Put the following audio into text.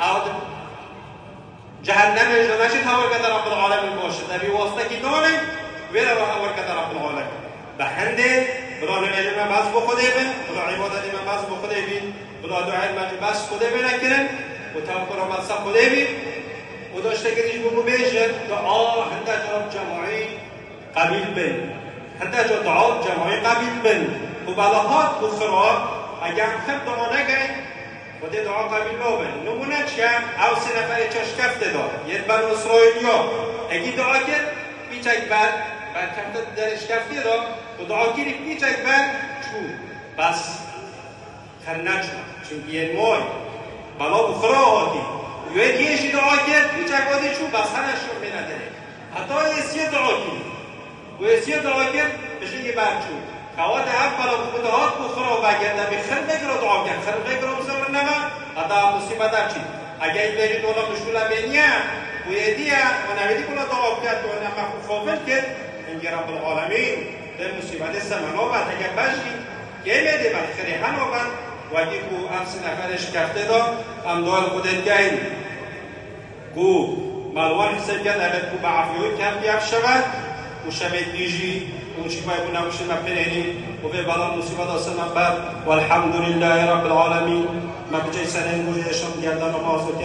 او جهنم جناشي تاور كده رب العالمين باشه تبي واسطه كي دونه ولا راح اور كده رب العالمين بهنده بلا نماز بس بخوده بن بلا عبادت من بس بخوده بن بلا دعای من بس خوده بن نکنن و توکل بس خوده بن و داشته که دیش بگو بیشه دعا هنده جواب جماعی قبیل بن هنده جواب جماعی قبیل بن و بلاهات اخرى اگر خب دعا نگه و ده دعا قبیل بابن نمونه چه او سه نفر چشکفته دار یه بر اسرائیلیا اگه دعا کرد بیچک بر کفته درش کفته دار و دعا گیری بیچک بر چون بس خرنه چون یه مای بلا اخرى آتی یه دیشی دعا کرد بیچک آتی چون بس هنشون بنداره حتی یه سی دعا کرد و یه سی دعا کرد بشه یه برچون خواد اول خودهات بخورا و بگرده به خرم بگرا دعا کرد خرم بگرا بزرگ نما حتی مصیبت هم چید اگه این بری دولا مشکوله بینیه و یدیه و نویدی کلا دعا کرد و نما خوفل کرد اینگه رب العالمین در مصیبت سمنا بند اگر بشی یه میده بند خیلی هنو بند و اگه کو امس نفرش کفته دا هم دار خودت گین کو ملوان حساب کرد اگر کو به عفیوی کم بیف شود و شبید بیجی وشفاء يكون مشي مبتنيني وفي بلا مصيبة أصلا بعد والحمد لله رب العالمين ما بجي سنين وجه شم جلنا نمازك